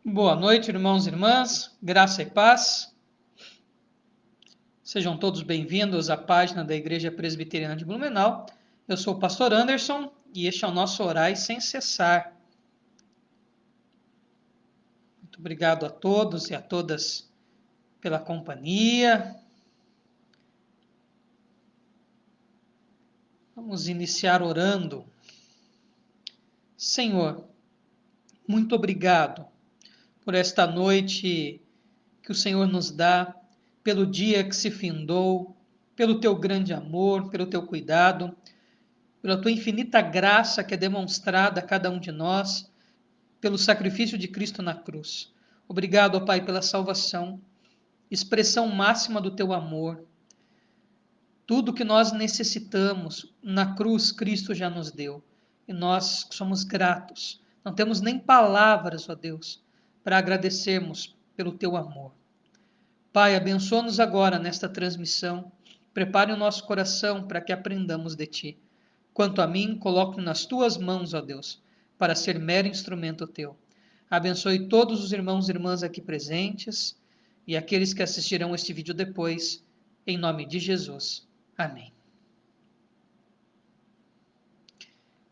Boa noite, irmãos e irmãs, graça e paz. Sejam todos bem-vindos à página da Igreja Presbiteriana de Blumenau. Eu sou o pastor Anderson e este é o nosso Orai Sem Cessar. Muito obrigado a todos e a todas pela companhia. Vamos iniciar orando. Senhor, muito obrigado por esta noite que o Senhor nos dá, pelo dia que se findou, pelo teu grande amor, pelo teu cuidado, pela tua infinita graça que é demonstrada a cada um de nós, pelo sacrifício de Cristo na cruz. Obrigado, ó Pai, pela salvação, expressão máxima do teu amor. Tudo que nós necessitamos na cruz, Cristo já nos deu. E nós somos gratos. Não temos nem palavras, ó Deus, para agradecermos pelo teu amor. Pai, abençoa-nos agora nesta transmissão. Prepare o nosso coração para que aprendamos de ti. Quanto a mim, coloco nas tuas mãos, ó Deus, para ser mero instrumento teu. Abençoe todos os irmãos e irmãs aqui presentes e aqueles que assistirão este vídeo depois, em nome de Jesus. Amém.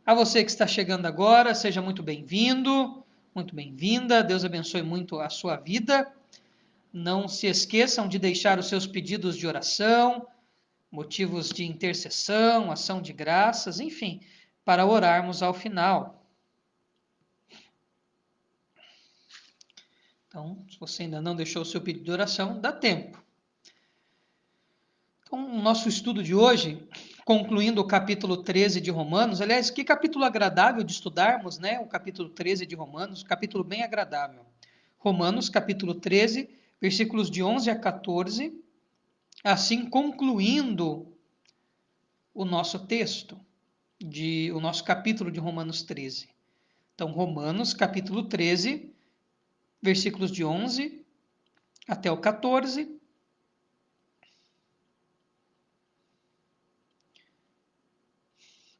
A você que está chegando agora, seja muito bem-vindo, muito bem-vinda. Deus abençoe muito a sua vida. Não se esqueçam de deixar os seus pedidos de oração, motivos de intercessão, ação de graças, enfim, para orarmos ao final. Então, se você ainda não deixou o seu pedido de oração, dá tempo. Então, o nosso estudo de hoje, concluindo o capítulo 13 de Romanos, aliás, que capítulo agradável de estudarmos, né? O capítulo 13 de Romanos, capítulo bem agradável. Romanos, capítulo 13, versículos de 11 a 14, assim concluindo o nosso texto, o nosso capítulo de Romanos 13. Então, Romanos, capítulo 13, versículos de 11 até o 14.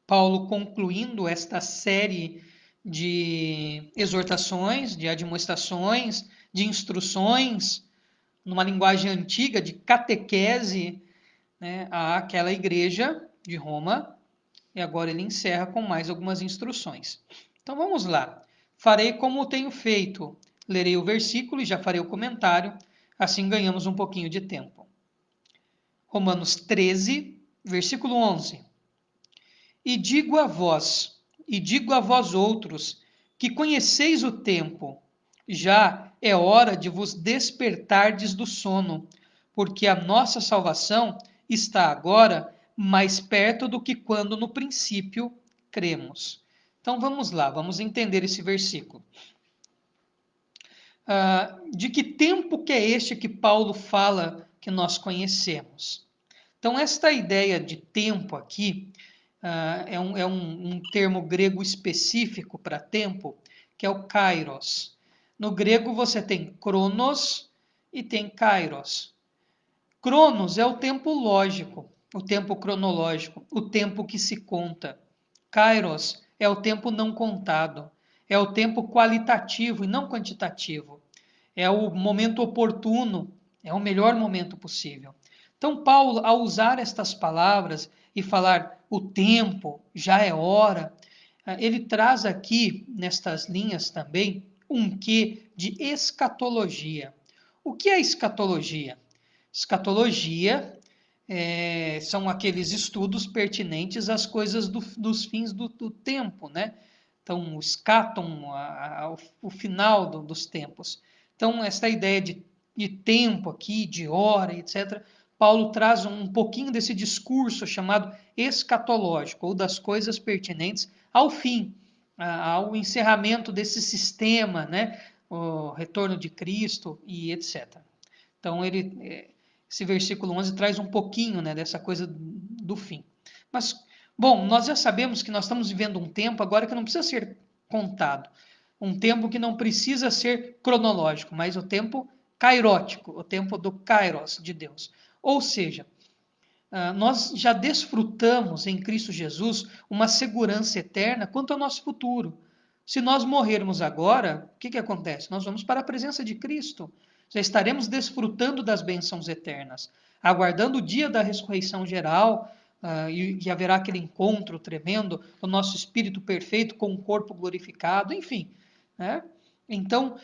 Paulo concluindo esta série de exortações, de admoestações, de instruções, numa linguagem antiga de catequese, né, àquela igreja de Roma, e agora ele encerra com mais algumas instruções. Então vamos lá. Farei como tenho feito. Lerei o versículo e já farei o comentário, assim ganhamos um pouquinho de tempo. Romanos 13, versículo 11. E digo a vós outros, que conheceis o tempo, já é hora de vos despertardes do sono, porque a nossa salvação está agora mais perto do que quando no princípio cremos. Então vamos lá, vamos entender esse versículo. De que tempo que é este que Paulo fala que nós conhecemos? Então, esta ideia de tempo aqui é um termo grego específico para tempo, que é o kairos. No grego você tem cronos e tem kairos. Cronos é o tempo lógico, o tempo cronológico, o tempo que se conta. Kairos é o tempo não contado, é o tempo qualitativo e não quantitativo. É o momento oportuno, é o melhor momento possível. Então, Paulo, ao usar estas palavras e falar o tempo, já é hora, ele traz aqui, nestas linhas também, um quê de escatologia. O que é escatologia? Escatologia são aqueles estudos pertinentes às coisas dos fins do tempo, né? Então, o escatom, o final dos tempos. Então, essa ideia de tempo aqui, de hora, etc., Paulo traz um pouquinho desse discurso chamado escatológico, ou das coisas pertinentes ao fim, ao encerramento desse sistema, né? O retorno de Cristo e etc. Então, esse versículo 11 traz um pouquinho, né, dessa coisa do fim. Mas, bom, nós já sabemos que nós estamos vivendo um tempo agora que não precisa ser contado. Um tempo que não precisa ser cronológico, mas o tempo kairótico, o tempo do kairos de Deus. Ou seja, nós já desfrutamos em Cristo Jesus uma segurança eterna quanto ao nosso futuro. Se nós morrermos agora, o que acontece? Nós vamos para a presença de Cristo. Já estaremos desfrutando das bênçãos eternas, aguardando o dia da ressurreição geral, e haverá aquele encontro tremendo do nosso espírito perfeito com o corpo glorificado, enfim. Né? Então,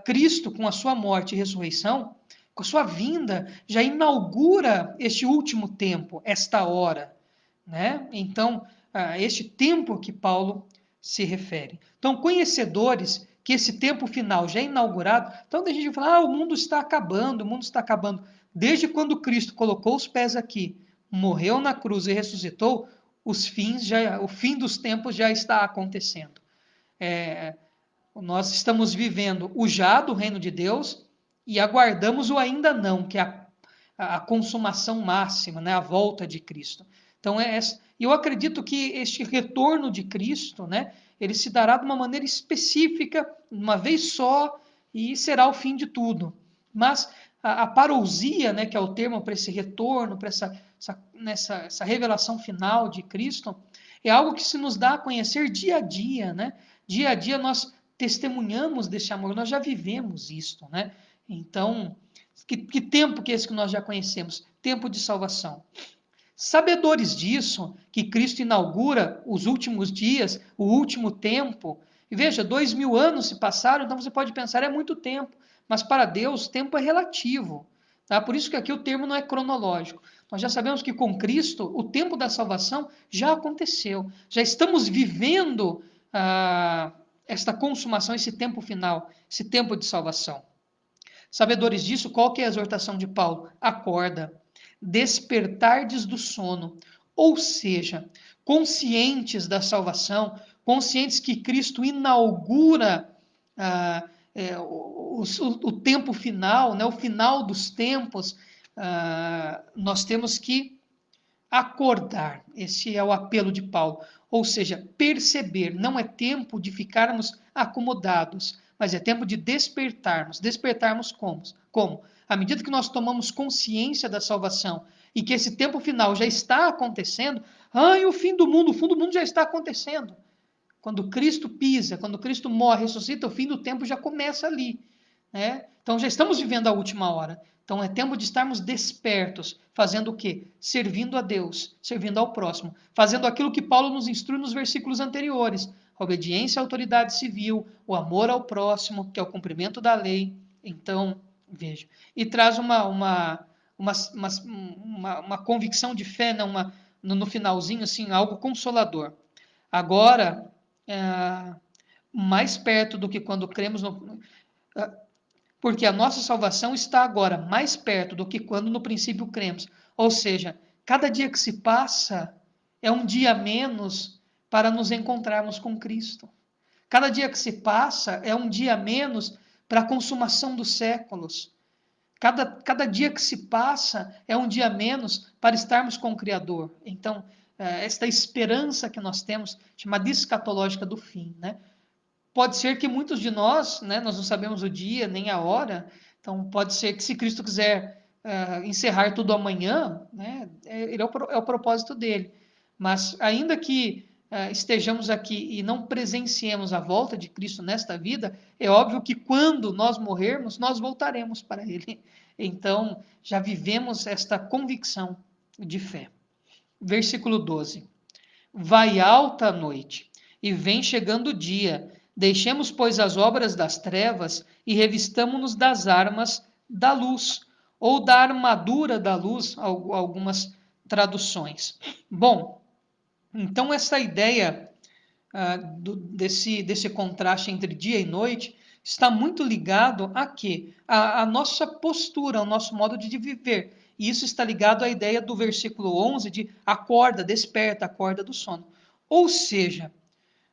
Cristo, com a sua morte e ressurreição, com a sua vinda, já inaugura este último tempo, esta hora. Né? Então, este tempo que Paulo se refere. Então, conhecedores que esse tempo final já é inaugurado, então a gente fala, o mundo está acabando, o mundo está acabando. Desde quando Cristo colocou os pés aqui, morreu na cruz e ressuscitou, o fim dos tempos já está acontecendo. Nós estamos vivendo o já do reino de Deus e aguardamos o ainda não, que é a consumação máxima, né, a volta de Cristo. Então, eu acredito que este retorno de Cristo, né, ele se dará de uma maneira específica, uma vez só, e será o fim de tudo. Mas a parousia, né, que é o termo para esse retorno, para essa revelação final de Cristo, é algo que se nos dá a conhecer dia a dia. Né? Dia a dia nós testemunhamos desse amor, nós já vivemos isto. Né? Então, que tempo que é esse que nós já conhecemos? Tempo de salvação. Sabedores disso, que Cristo inaugura os últimos dias, o último tempo. E veja, 2000 anos se passaram, então você pode pensar, é muito tempo. Mas para Deus, tempo é relativo. Tá? Por isso que aqui o termo não é cronológico. Nós já sabemos que com Cristo, o tempo da salvação já aconteceu. Já estamos vivendo esta consumação, esse tempo final, esse tempo de salvação. Sabedores disso, qual que é a exortação de Paulo? Acorda, despertardes do sono, ou seja, conscientes da salvação, conscientes que Cristo inaugura o tempo final, né, o final dos tempos, nós temos que acordar. Esse é o apelo de Paulo. Ou seja, perceber. Não é tempo de ficarmos acomodados, mas é tempo de despertarmos. Despertarmos como? À medida que nós tomamos consciência da salvação e que esse tempo final já está acontecendo, e o fim do mundo já está acontecendo. Quando Cristo pisa, quando Cristo morre, ressuscita, o fim do tempo já começa ali. Né? Então já estamos vivendo a última hora. Então é tempo de estarmos despertos, fazendo o quê? Servindo a Deus, servindo ao próximo, fazendo aquilo que Paulo nos instrui nos versículos anteriores: a obediência à autoridade civil, o amor ao próximo, que é o cumprimento da lei. Então, veja. E traz uma convicção de fé, né? No finalzinho, assim, algo consolador. Agora, mais perto do que quando cremos no. Porque a nossa salvação está agora mais perto do que quando no princípio cremos. Ou seja, cada dia que se passa é um dia a menos para nos encontrarmos com Cristo. Cada dia que se passa é um dia a menos para a consumação dos séculos. Cada dia que se passa é um dia a menos para estarmos com o Criador. Então, esta esperança que nós temos, chamada escatológica do fim, né? Pode ser que muitos de nós, né, nós não sabemos o dia nem a hora, então pode ser que se Cristo quiser encerrar tudo amanhã, né, ele é o propósito dele. Mas ainda que estejamos aqui e não presenciemos a volta de Cristo nesta vida, é óbvio que quando nós morrermos, nós voltaremos para ele. Então, já vivemos esta convicção de fé. Versículo 12. Vai alta a noite, e vem chegando o dia. Deixemos, pois, as obras das trevas e revistamo-nos das armas da luz, ou da armadura da luz, algumas traduções. Bom, então essa ideia desse contraste entre dia e noite está muito ligado a quê? A nossa postura, ao nosso modo de viver. E isso está ligado à ideia do versículo 11 de acorda, desperta, acorda do sono. Ou seja,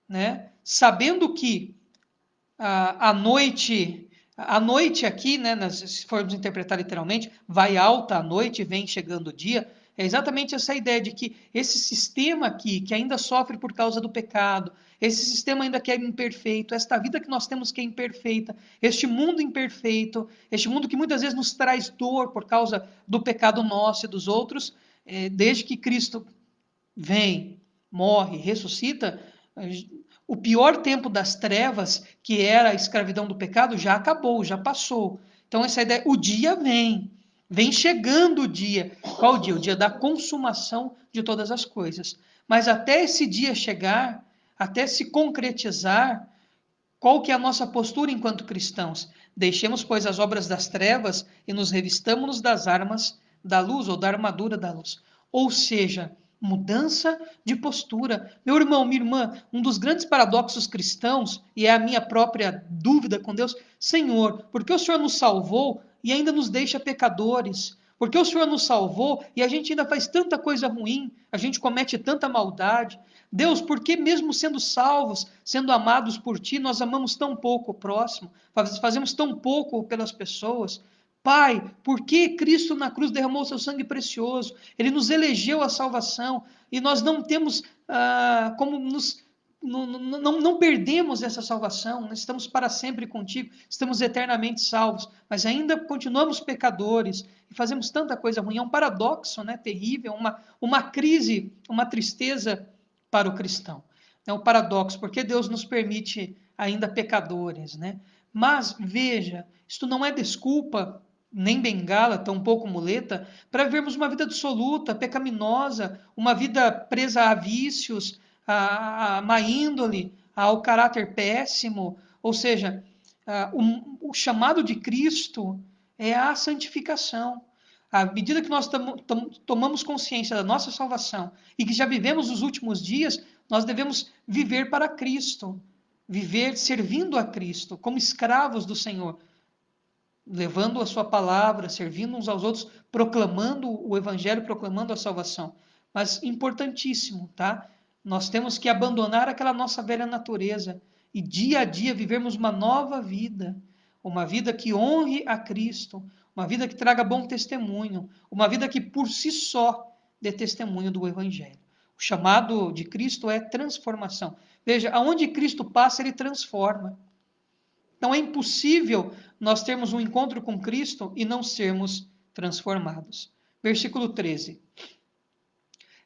né, sabendo que a noite aqui, né, se formos interpretar literalmente, vai alta a noite e vem chegando o dia, é exatamente essa ideia de que esse sistema aqui, que ainda sofre por causa do pecado, esse sistema ainda que é imperfeito, esta vida que nós temos que é imperfeita, este mundo imperfeito, este mundo que muitas vezes nos traz dor por causa do pecado nosso e dos outros, desde que Cristo vem, morre, ressuscita, o pior tempo das trevas, que era a escravidão do pecado, já acabou, já passou. Então essa ideia, o dia vem chegando o dia. Qual o dia? O dia da consumação de todas as coisas. Mas até esse dia chegar, até se concretizar, qual que é a nossa postura enquanto cristãos? Deixemos, pois, as obras das trevas e nos revistamos das armas da luz ou da armadura da luz. Ou seja, mudança de postura. Meu irmão, minha irmã, um dos grandes paradoxos cristãos, e é a minha própria dúvida com Deus, Senhor, por que o Senhor nos salvou e ainda nos deixa pecadores? Por que o Senhor nos salvou e a gente ainda faz tanta coisa ruim, a gente comete tanta maldade? Deus, por que mesmo sendo salvos, sendo amados por Ti, nós amamos tão pouco o próximo, fazemos tão pouco pelas pessoas? Pai, por que Cristo na cruz derramou seu sangue precioso? Ele nos elegeu a salvação e nós não temos como nos. Não perdemos essa salvação, nós estamos para sempre contigo, estamos eternamente salvos, mas ainda continuamos pecadores e fazemos tanta coisa ruim. É um paradoxo, né, terrível, uma crise, uma tristeza para o cristão. É um paradoxo, porque Deus nos permite ainda pecadores, né? Mas veja, isto não é desculpa, nem bengala, tampouco muleta, para vivermos uma vida dissoluta, pecaminosa, uma vida presa a vícios, a má índole, ao caráter péssimo. Ou seja, o chamado de Cristo é a santificação. À medida que nós tomamos consciência da nossa salvação e que já vivemos os últimos dias, nós devemos viver para Cristo, viver servindo a Cristo, como escravos do Senhor, levando a sua palavra, servindo uns aos outros, proclamando o Evangelho, proclamando a salvação. Mas importantíssimo, tá? Nós temos que abandonar aquela nossa velha natureza e dia a dia vivermos uma vida que honre a Cristo, uma vida que traga bom testemunho, uma vida que por si só dê testemunho do Evangelho. O chamado de Cristo é transformação. Veja, aonde Cristo passa, ele transforma. Então é impossível nós termos um encontro com Cristo e não sermos transformados. Versículo 13.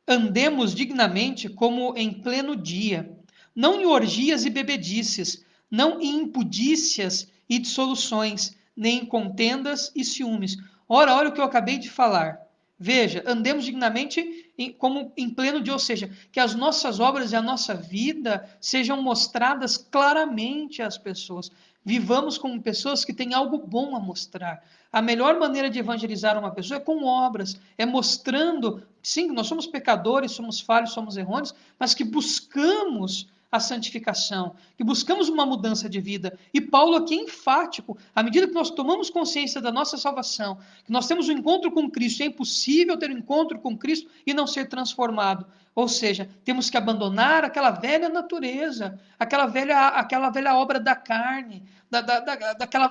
Andemos dignamente como em pleno dia, não em orgias e bebedices, não em impudícias e dissoluções, nem em contendas e ciúmes. Ora, olha o que eu acabei de falar. Veja, andemos dignamente como em pleno dia, ou seja, que as nossas obras e a nossa vida sejam mostradas claramente às pessoas. Vivamos como pessoas que têm algo bom a mostrar. A melhor maneira de evangelizar uma pessoa é com obras, é mostrando, sim, que nós somos pecadores, somos falhos, somos errôneos, mas que buscamos a santificação, que buscamos uma mudança de vida. E Paulo aqui é enfático, à medida que nós tomamos consciência da nossa salvação, que nós temos um encontro com Cristo, é impossível ter um encontro com Cristo e não ser transformado. Ou seja, temos que abandonar aquela velha natureza, aquela velha obra da carne,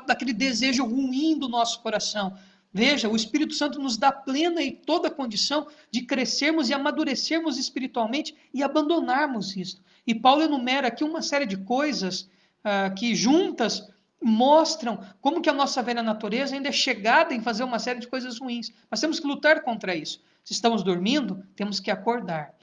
daquele desejo ruim do nosso coração. Veja, o Espírito Santo nos dá plena e toda a condição de crescermos e amadurecermos espiritualmente e abandonarmos isso. E Paulo enumera aqui uma série de coisas que juntas mostram como que a nossa velha natureza ainda é chegada em fazer uma série de coisas ruins. Mas temos que lutar contra isso. Se estamos dormindo, temos que acordar.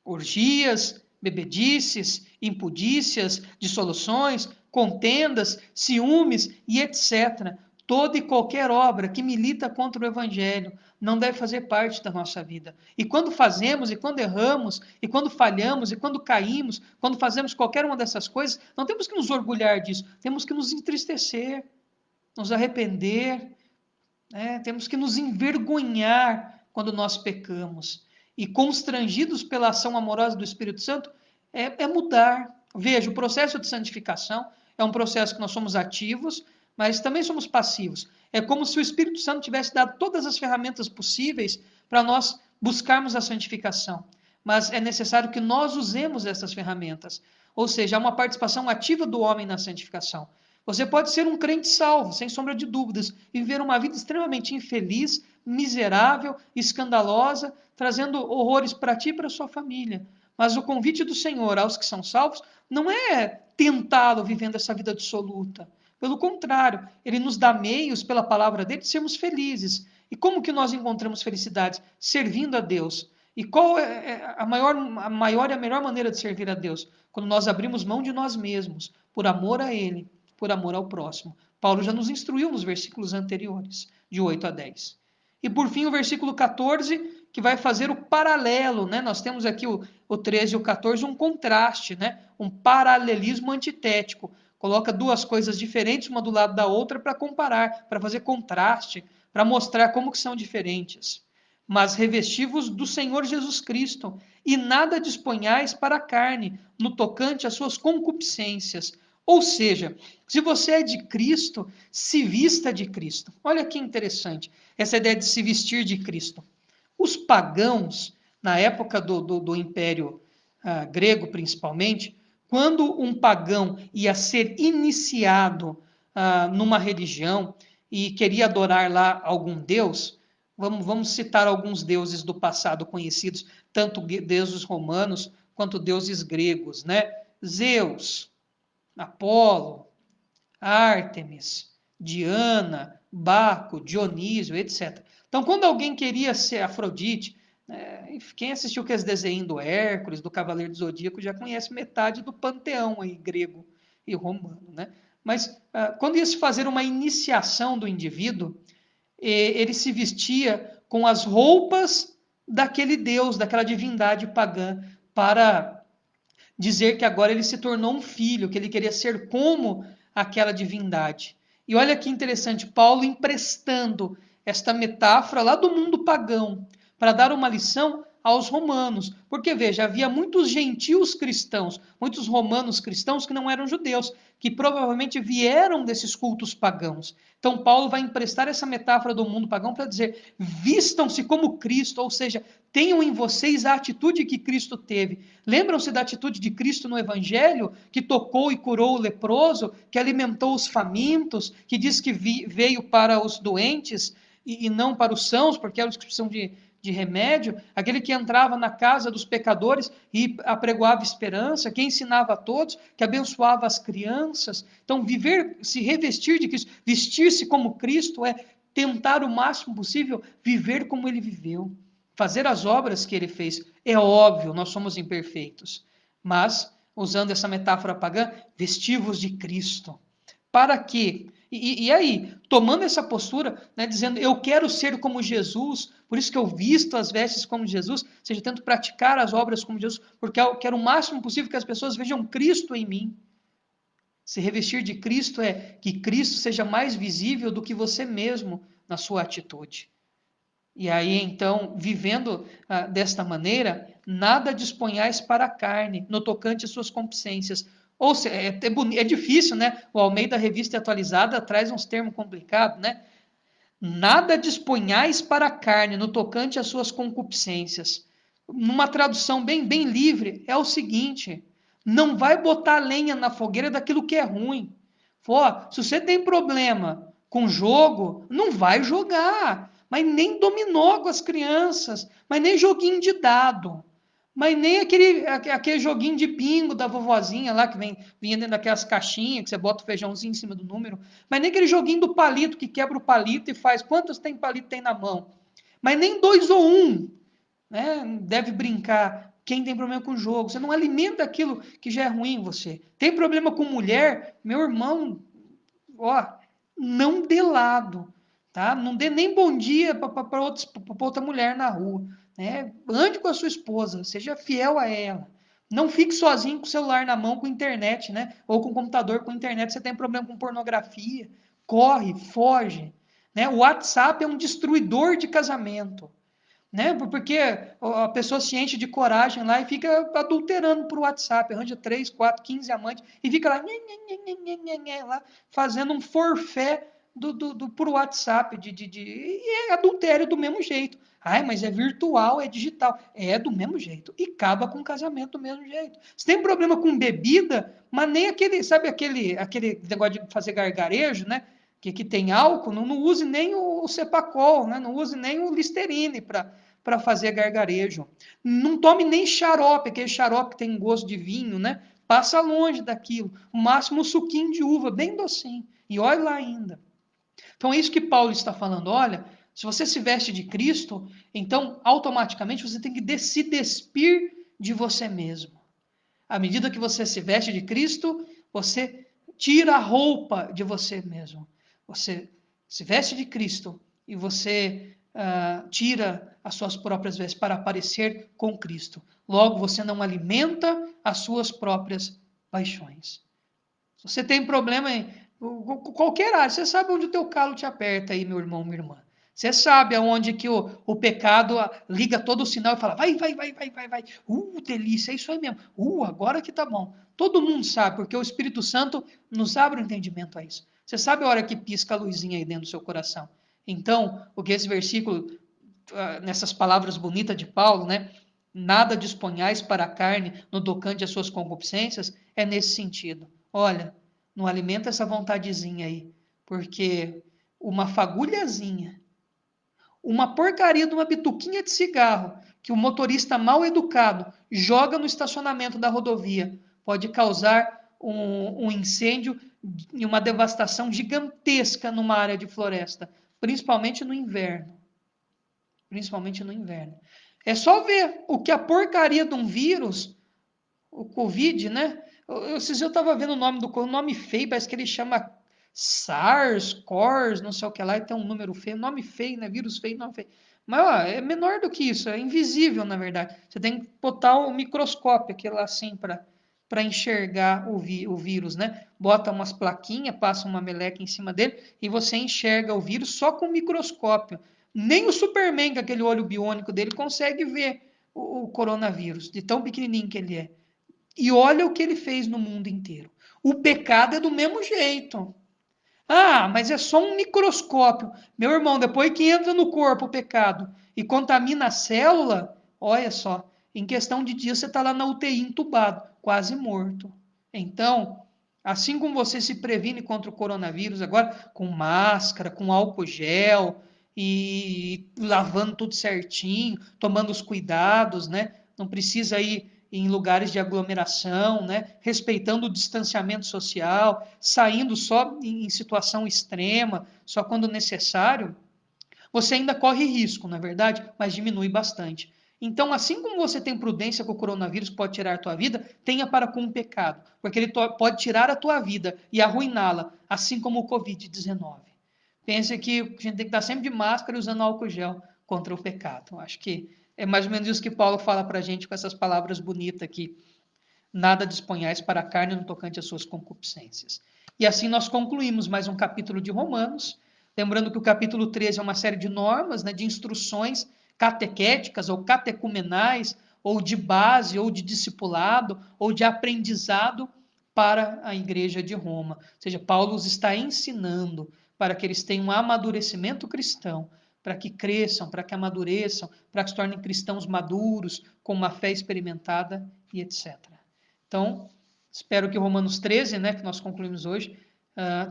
Orgias, bebedices, impudícias, dissoluções, contendas, ciúmes e etc. Toda e qualquer obra que milita contra o Evangelho não deve fazer parte da nossa vida. E quando fazemos, e quando erramos, e quando falhamos, e quando caímos, quando fazemos qualquer uma dessas coisas, não temos que nos orgulhar disso, temos que nos entristecer, nos arrepender, temos que nos envergonhar quando nós pecamos. E constrangidos pela ação amorosa do Espírito Santo, é mudar. Veja, o processo de santificação é um processo que nós somos ativos, mas também somos passivos. É como se o Espírito Santo tivesse dado todas as ferramentas possíveis para nós buscarmos a santificação. Mas é necessário que nós usemos essas ferramentas. Ou seja, há uma participação ativa do homem na santificação. Você pode ser um crente salvo, sem sombra de dúvidas, e viver uma vida extremamente infeliz, miserável, escandalosa, trazendo horrores para ti e para sua família. Mas o convite do Senhor aos que são salvos não é tentá-lo vivendo essa vida dissoluta. Pelo contrário, ele nos dá meios, pela palavra dele, de sermos felizes. E como que nós encontramos felicidade? Servindo a Deus. E qual é a maior e a melhor maneira de servir a Deus? Quando nós abrimos mão de nós mesmos, por amor a Ele, por amor ao próximo. Paulo já nos instruiu nos versículos anteriores, de 8 a 10. E por fim, o versículo 14, que vai fazer o paralelo, né? Nós temos aqui o 13 e o 14, um contraste, né? Um paralelismo antitético. Coloca duas coisas diferentes, uma do lado da outra, para comparar, para fazer contraste, para mostrar como que são diferentes. Mas revesti-vos do Senhor Jesus Cristo, e nada disponhais para a carne, no tocante às suas concupiscências. Ou seja, se você é de Cristo, se vista de Cristo. Olha que interessante, essa ideia de se vestir de Cristo. Os pagãos, na época do Império Grego principalmente, quando um pagão ia ser iniciado numa religião e queria adorar lá algum deus, vamos citar alguns deuses do passado conhecidos, tanto deuses romanos quanto deuses gregos, né? Zeus, Apolo, Ártemis, Diana, Baco, Dionísio, etc. Então, quando alguém queria ser Afrodite, quem assistiu aqueles desenhos do Hércules, do Cavaleiro do Zodíaco, já conhece metade do panteão aí, grego e romano, né? Mas quando ia se fazer uma iniciação do indivíduo, ele se vestia com as roupas daquele deus, daquela divindade pagã, para dizer que agora ele se tornou um filho, que ele queria ser como aquela divindade. E olha que interessante, Paulo emprestando esta metáfora lá do mundo pagão, para dar uma lição aos romanos. Porque, veja, havia muitos gentios cristãos, muitos romanos cristãos que não eram judeus, que provavelmente vieram desses cultos pagãos. Então, Paulo vai emprestar essa metáfora do mundo pagão para dizer: vistam-se como Cristo, ou seja, tenham em vocês a atitude que Cristo teve. Lembram-se da atitude de Cristo no Evangelho, que tocou e curou o leproso, que alimentou os famintos, que diz que veio para os doentes e não para os sãos, porque eram os que precisam de remédio, aquele que entrava na casa dos pecadores e apregoava esperança, que ensinava a todos, que abençoava as crianças. Então, se revestir de Cristo, vestir-se como Cristo é tentar o máximo possível viver como ele viveu, fazer as obras que ele fez. É óbvio, nós somos imperfeitos, mas, usando essa metáfora pagã, vestivos de Cristo. Para quê? E aí, tomando essa postura, né, dizendo, eu quero ser como Jesus, por isso que eu visto as vestes como Jesus, ou seja, tento praticar as obras como Jesus, porque eu quero o máximo possível que as pessoas vejam Cristo em mim. Se revestir de Cristo é que Cristo seja mais visível do que você mesmo na sua atitude. E aí, então, vivendo desta maneira, nada disponhais para a carne, no tocante às suas concupiscências. Ou seja, é difícil, né? O Almeida Revista Atualizada traz uns termos complicados, né? Nada disponhais para a carne, no tocante às suas concupiscências. Numa tradução bem livre, é o seguinte: não vai botar lenha na fogueira daquilo que é ruim. Se você tem problema com jogo, não vai jogar. Mas nem dominó com as crianças, mas nem joguinho de dado, mas nem aquele joguinho de bingo da vovozinha lá, que vinha dentro daquelas caixinhas, que você bota o feijãozinho em cima do número, mas nem aquele joguinho do palito, que quebra o palito e faz quantos palito tem na mão. Mas nem 2 ou 1, né? Deve brincar quem tem problema com o jogo. Você não alimenta aquilo que já é ruim em você. Tem problema com mulher, meu irmão, não dê lado, tá? Não dê nem bom dia para outra mulher na rua, né? Ande com a sua esposa, seja fiel a ela. Não fique sozinho com o celular na mão, com internet, né? Ou com o computador com internet. Você tem problema com pornografia, corre, foge, né? O WhatsApp é um destruidor de casamento, né? Porque a pessoa se enche de coragem lá e fica adulterando por WhatsApp, arranja 3, 4, 15 amantes e fica lá, lá fazendo um forfé por WhatsApp e é adultério do mesmo jeito. Ai, mas é virtual, é digital. É do mesmo jeito. E acaba com o casamento do mesmo jeito. Se tem problema com bebida, mas nem aquele negócio de fazer gargarejo, né? Que tem álcool, não use nem o Cepacol, né? Não use nem o Listerine para fazer gargarejo. Não tome nem xarope, aquele xarope que tem gosto de vinho, né? Passa longe daquilo. O máximo um suquinho de uva, bem docinho. E olha lá ainda. Então é isso que Paulo está falando. Olha, Se você se veste de Cristo, então automaticamente você tem que se despir de você mesmo. À medida que você se veste de Cristo, você tira a roupa de você mesmo. Você se veste de Cristo e você tira as suas próprias vestes para parecer com Cristo. Logo, você não alimenta as suas próprias paixões. Se você tem problema em qualquer área, você sabe onde o teu calo te aperta aí, meu irmão, minha irmã. Você sabe aonde que o pecado liga todo o sinal e fala, vai, vai, vai, vai, vai, vai. Delícia, é isso aí mesmo. Agora que tá bom. Todo mundo sabe, porque o Espírito Santo nos abre o entendimento a isso. Você sabe a hora que pisca a luzinha aí dentro do seu coração. Então, o que esse versículo, nessas palavras bonitas de Paulo, né? Nada disponhais para a carne no tocante às suas concupiscências, é nesse sentido. Olha, não alimenta essa vontadezinha aí, porque uma fagulhazinha, uma porcaria de uma bituquinha de cigarro que o motorista mal educado joga no estacionamento da rodovia pode causar um incêndio e uma devastação gigantesca numa área de floresta, principalmente no inverno. Principalmente no inverno. É só ver o que a porcaria de um vírus, o Covid, né? Esses dias eu estava vendo o nome feio, parece que ele chama SARS, CORS, não sei o que lá, e tem um número feio, nome feio, né? Vírus feio, nome feio. Mas ó, é menor do que isso, é invisível, na verdade. Você tem que botar o microscópio, aquele lá assim, para enxergar o vírus, né? Bota umas plaquinhas, passa uma meleca em cima dele e você enxerga o vírus só com o microscópio. Nem o Superman, com aquele olho biônico dele, consegue ver o coronavírus, de tão pequenininho que ele é. E olha o que ele fez no mundo inteiro. O pecado é do mesmo jeito. Ah, mas é só um microscópio. Meu irmão, depois que entra no corpo o pecado e contamina a célula, olha só, em questão de dias você está lá na UTI entubado, quase morto. Então, assim como você se previne contra o coronavírus, agora com máscara, com álcool gel e lavando tudo certinho, tomando os cuidados, né? Não precisa ir em lugares de aglomeração, né? Respeitando o distanciamento social, saindo só em situação extrema, só quando necessário, você ainda corre risco, na verdade, mas diminui bastante. Então, assim como você tem prudência com o coronavírus que pode tirar a tua vida, tenha para com o pecado, porque ele pode tirar a tua vida e arruiná-la, assim como o Covid-19. Pense que a gente tem que estar sempre de máscara e usando álcool gel contra o pecado. Acho que é mais ou menos isso que Paulo fala para a gente com essas palavras bonitas aqui. Nada disponhais para a carne no tocante às suas concupiscências. E assim nós concluímos mais um capítulo de Romanos. Lembrando que o capítulo 13 é uma série de normas, né, de instruções catequéticas ou catecumenais, ou de base, ou de discipulado, ou de aprendizado para a igreja de Roma. Ou seja, Paulo os está ensinando para que eles tenham um amadurecimento cristão, para que cresçam, para que amadureçam, para que se tornem cristãos maduros, com uma fé experimentada e etc. Então, espero que Romanos 13, né, que nós concluímos hoje,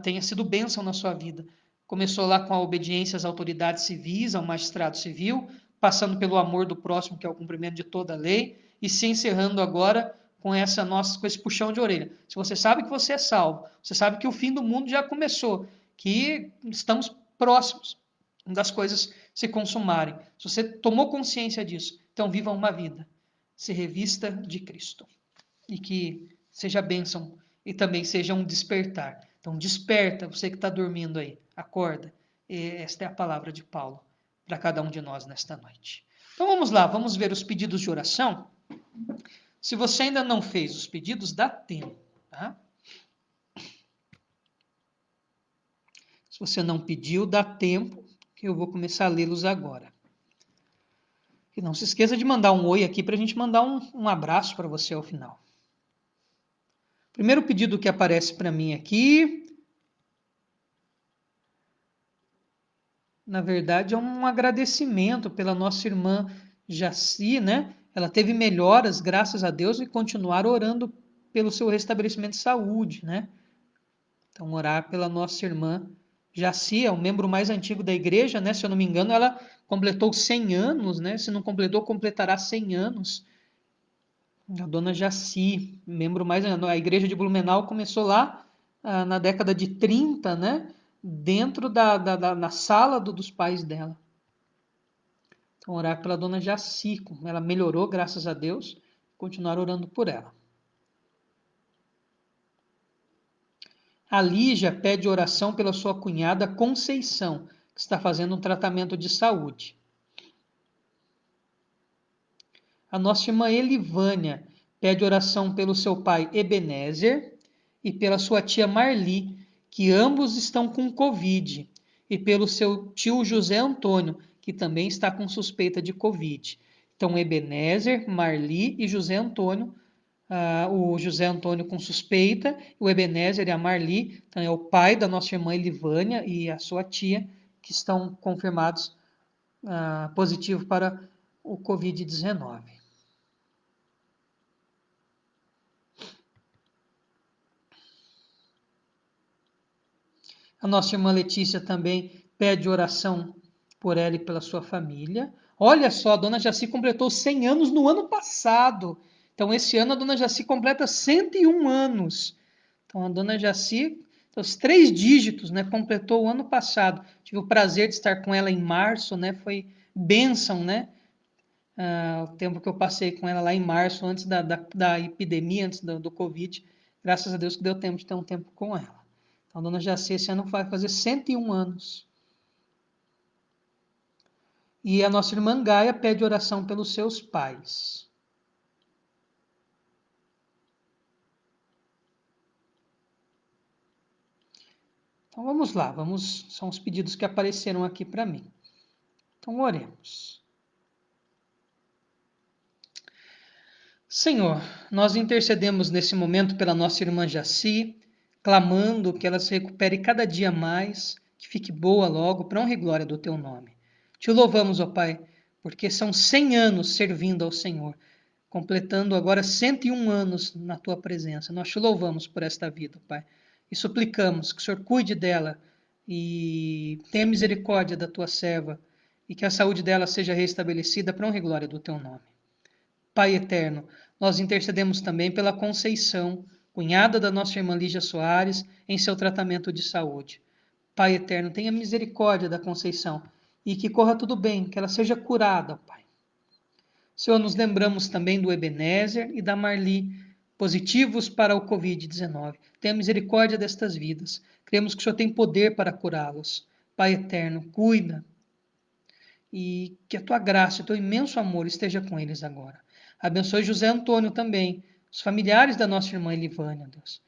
tenha sido bênção na sua vida. Começou lá com a obediência às autoridades civis, ao magistrado civil, passando pelo amor do próximo, que é o cumprimento de toda a lei, e se encerrando agora com com esse puxão de orelha. Se você sabe que você é salvo, você sabe que o fim do mundo já começou, que estamos próximos das coisas se consumarem. Se você tomou consciência disso, então viva uma vida, se revista de Cristo. E que seja bênção e também seja um despertar. Então desperta, você que está dormindo aí, acorda. E esta é a palavra de Paulo para cada um de nós nesta noite. Então vamos lá, vamos ver os pedidos de oração. Se você ainda não fez os pedidos, dá tempo, tá? Se você não pediu, dá tempo, que eu vou começar a lê-los agora. E não se esqueça de mandar um oi aqui para a gente mandar um abraço para você ao final. Primeiro pedido que aparece para mim aqui, na verdade, é um agradecimento pela nossa irmã Jaci, né? Ela teve melhoras, graças a Deus, e continuar orando pelo seu restabelecimento de saúde, né? Então, orar pela nossa irmã Jaci, é o membro mais antigo da igreja, né? Se eu não me engano, ela completou 100 anos, né? Se não completou, completará 100 anos. A dona Jaci, membro mais... A igreja de Blumenau começou lá na década de 30, né? Dentro na sala dos pais dela. Então, orar pela dona Jaci. Ela melhorou, graças a Deus. Continuar orando por ela. A Lígia pede oração pela sua cunhada Conceição, que está fazendo um tratamento de saúde. A nossa irmã Elivânia pede oração pelo seu pai Ebenezer e pela sua tia Marli, que ambos estão com Covid, e pelo seu tio José Antônio, que também está com suspeita de Covid. Então, Ebenezer, Marli e José Antônio. O José Antônio com suspeita, o Ebenezer e a Marli, então é o pai da nossa irmã Elivânia e a sua tia, que estão confirmados positivo para o Covid-19. A nossa irmã Letícia também pede oração por ela e pela sua família. Olha só, a dona Jaci completou 100 anos no ano passado. Então, esse ano a dona Jaci completa 101 anos. Então, a dona Jaci, os 3 dígitos, né, completou o ano passado. Tive o prazer de estar com ela em março, né, foi bênção, né? O tempo que eu passei com ela lá em março, antes da epidemia, antes do Covid. Graças a Deus que deu tempo de ter um tempo com ela. Então, a dona Jaci esse ano vai fazer 101 anos. E a nossa irmã Gaia pede oração pelos seus pais. Então vamos lá, são os pedidos que apareceram aqui para mim. Então oremos. Senhor, nós intercedemos nesse momento pela nossa irmã Jaci, clamando que ela se recupere cada dia mais, que fique boa logo, para honra e glória do teu nome. Te louvamos, ó Pai, porque são 100 anos servindo ao Senhor, completando agora 101 anos na tua presença. Nós te louvamos por esta vida, Pai, e suplicamos que o Senhor cuide dela e tenha misericórdia da tua serva e que a saúde dela seja restabelecida para honra e glória do teu nome. Pai eterno, nós intercedemos também pela Conceição, cunhada da nossa irmã Lígia Soares, em seu tratamento de saúde. Pai eterno, tenha misericórdia da Conceição e que corra tudo bem, que ela seja curada, Pai. Senhor, nos lembramos também do Ebenezer e da Marli, positivos para o Covid-19. Tenha misericórdia destas vidas. Cremos que o Senhor tem poder para curá-los. Pai eterno, cuida e que a tua graça, o teu imenso amor esteja com eles agora. Abençoe José Antônio também, os familiares da nossa irmã Elivânia, Deus,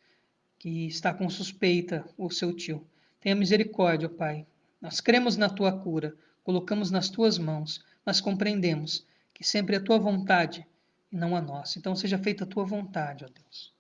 que está com suspeita, o seu tio. Tenha misericórdia, Pai. Nós cremos na tua cura, colocamos nas tuas mãos, mas compreendemos que sempre é a tua vontade e não a nossa. Então seja feita a tua vontade, ó Deus.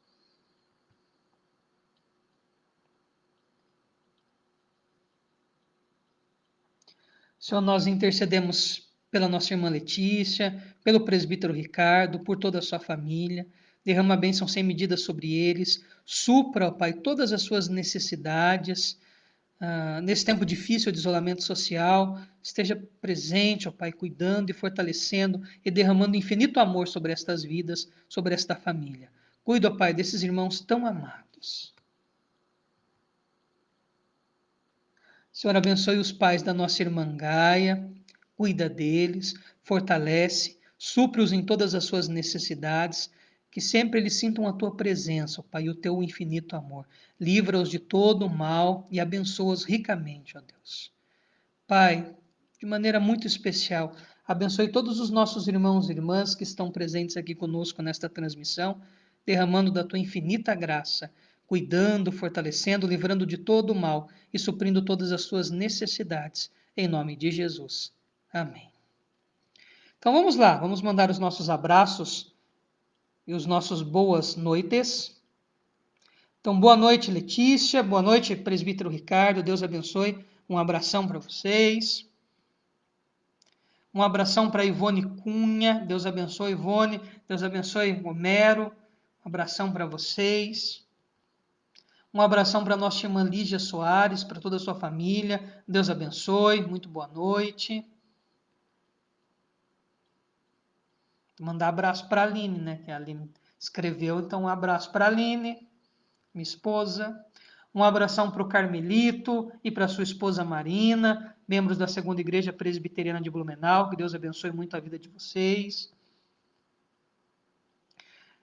Senhor, nós intercedemos pela nossa irmã Letícia, pelo presbítero Ricardo, por toda a sua família. Derrama a bênção sem medida sobre eles. Supra, ó Pai, todas as suas necessidades. Nesse tempo difícil de isolamento social, esteja presente, ó Pai, cuidando e fortalecendo e derramando infinito amor sobre estas vidas, sobre esta família. Cuida, ó Pai, desses irmãos tão amados. Senhor, abençoe os pais da nossa irmã Gaia, cuida deles, fortalece, supre-os em todas as suas necessidades, que sempre eles sintam a tua presença, ó Pai, e o teu infinito amor. Livra-os de todo o mal e abençoa-os ricamente, ó Deus. Pai, de maneira muito especial, abençoe todos os nossos irmãos e irmãs que estão presentes aqui conosco nesta transmissão, derramando da tua infinita graça, cuidando, fortalecendo, livrando de todo o mal e suprindo todas as suas necessidades. Em nome de Jesus. Amém. Então vamos lá, vamos mandar os nossos abraços e os nossos boas noites. Então, boa noite, Letícia, boa noite, presbítero Ricardo, Deus abençoe. Um abração para vocês. Um abração para Ivone Cunha, Deus abençoe Ivone, Deus abençoe Homero, um abração para vocês. Um abração para nossa irmã Lígia Soares, para toda a sua família, Deus abençoe, muito boa noite. Vou mandar abraço para a Aline, né, que a Aline escreveu, então um abraço para a Aline, minha esposa. Um abração para o Carmelito e para sua esposa Marina, membros da Segunda Igreja Presbiteriana de Blumenau. Que Deus abençoe muito a vida de vocês.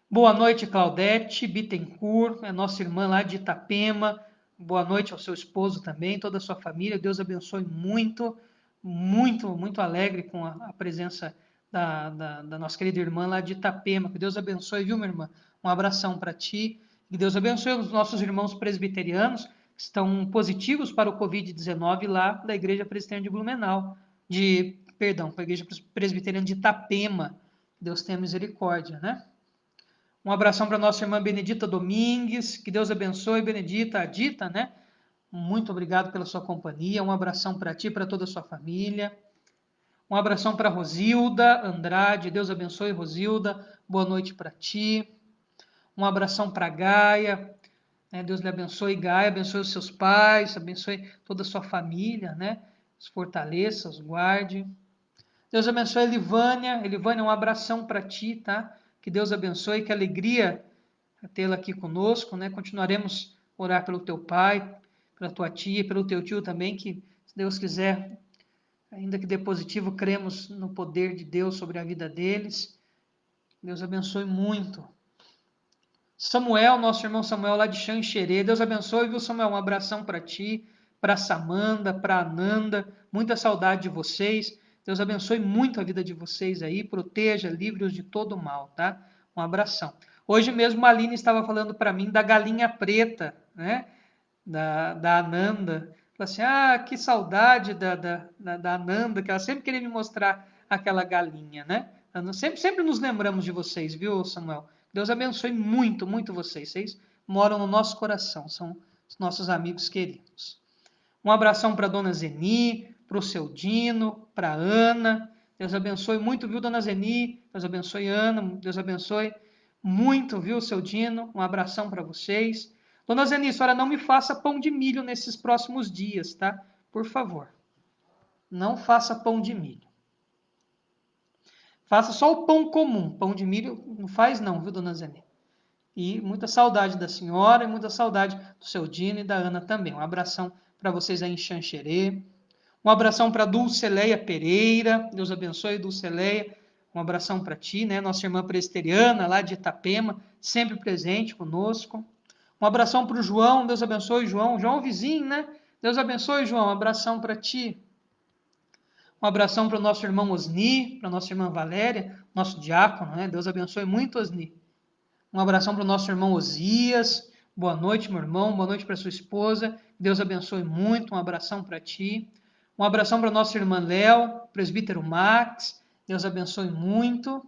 Boa noite, Claudete Bittencourt, é nossa irmã lá de Itapema. Boa noite ao seu esposo também, toda a sua família. Deus abençoe muito, muito, muito alegre com a presença da nossa querida irmã lá de Itapema. Que Deus abençoe, viu, minha irmã? Um abração para ti. Que Deus abençoe os nossos irmãos presbiterianos que estão positivos para o Covid-19 lá da Igreja Presbiteriana de Blumenau. Perdão, para a Igreja Presbiteriana de Itapema. Deus tenha misericórdia, né? Um abração para nossa irmã Benedita Domingues. Que Deus abençoe, Benedita, a Dita, né? Muito obrigado pela sua companhia. Um abração para ti e para toda a sua família. Um abração para Rosilda Andrade. Deus abençoe, Rosilda. Boa noite para ti. Um abração para Gaia. Deus lhe abençoe, Gaia. Abençoe os seus pais. Abençoe toda a sua família, né? Os fortaleça, os guarde. Deus abençoe, Elivânia. Elivânia, um abração para ti, tá? Que Deus abençoe, que alegria tê-la aqui conosco, né? Continuaremos a orar pelo teu pai, pela tua tia, pelo teu tio também, que, se Deus quiser, ainda que dê positivo, cremos no poder de Deus sobre a vida deles. Deus abençoe muito. Samuel, nosso irmão Samuel lá de Xanxerê, Deus abençoe, viu, Samuel? Um abração para ti, para Samanda, para Ananda, muita saudade de vocês. Deus abençoe muito a vida de vocês aí, proteja, livre-os de todo mal, tá? Um abração. Hoje mesmo a Aline estava falando para mim da galinha preta, né? Da Ananda. Falei assim, que saudade da Ananda, que ela sempre queria me mostrar aquela galinha, né? Sempre nos lembramos de vocês, viu, Samuel? Deus abençoe muito, muito vocês. Vocês moram no nosso coração, são os nossos amigos queridos. Um abração para a dona Zeni, para o seu Dino, para a Ana. Deus abençoe muito, viu, dona Zeni? Deus abençoe, Ana. Deus abençoe muito, viu, seu Dino? Um abração para vocês. Dona Zeni, a senhora não me faça pão de milho nesses próximos dias, tá? Por favor. Não faça pão de milho. Faça só o pão comum. Pão de milho não faz não, viu, dona Zeni? E muita saudade da senhora e muita saudade do seu Dino e da Ana também. Um abração para vocês aí em Xanxerê. Um abração para Dulceleia Pereira. Deus abençoe, Dulceleia. Um abração para ti, né? Nossa irmã presbiteriana lá de Itapema, sempre presente conosco. Um abração para o João. Deus abençoe, João. João vizinho, né? Deus abençoe, João. Um abração para ti. Um abração para o nosso irmão Osni, para a nossa irmã Valéria, nosso diácono, né? Deus abençoe muito, Osni. Um abração para o nosso irmão Osias. Boa noite, meu irmão. Boa noite para sua esposa. Deus abençoe muito. Um abração para ti. Um abração para a nossa irmã Léo, presbítero Max. Deus abençoe muito.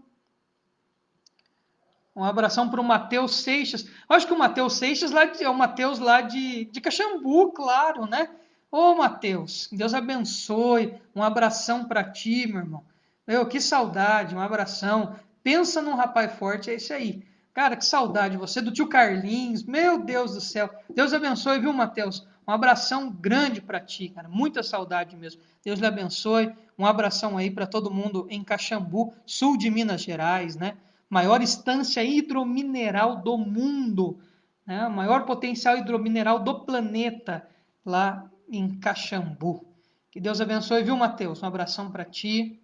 Um abração para o Mateus Seixas. Eu acho que o Mateus Seixas é o Mateus lá de Caxambu, claro, né? Ô, Mateus, Deus abençoe. Um abração para ti, meu irmão. Que saudade, um abração. Pensa num rapaz forte, é isso aí. Cara, que saudade você, do tio Carlinhos. Meu Deus do céu. Deus abençoe, viu, Mateus? Um abração grande para ti, cara. Muita saudade mesmo. Deus lhe abençoe. Um abração aí para todo mundo em Caxambu, sul de Minas Gerais, né? Maior estância hidromineral do mundo, né? Maior potencial hidromineral do planeta, lá em Caxambu. Que Deus abençoe, viu, Mateus? Um abração para ti.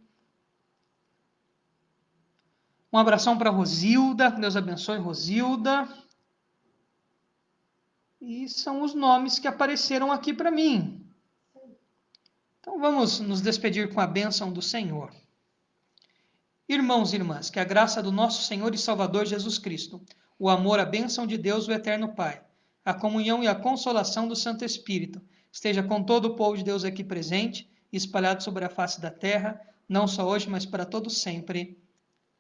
Um abração para Rosilda. Deus abençoe, Rosilda. E são os nomes que apareceram aqui para mim. Então vamos nos despedir com a bênção do Senhor. Irmãos e irmãs, que a graça do nosso Senhor e Salvador Jesus Cristo, o amor, a bênção de Deus, o Eterno Pai, a comunhão e a consolação do Santo Espírito, esteja com todo o povo de Deus aqui presente e espalhado sobre a face da terra, não só hoje, mas para todos sempre.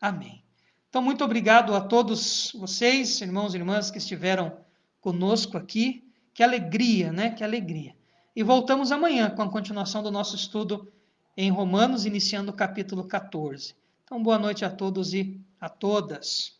Amém. Então, muito obrigado a todos vocês, irmãos e irmãs que estiveram conosco aqui. Que alegria, né? Que alegria. E voltamos amanhã com a continuação do nosso estudo em Romanos, iniciando o capítulo 14. Então, boa noite a todos e a todas.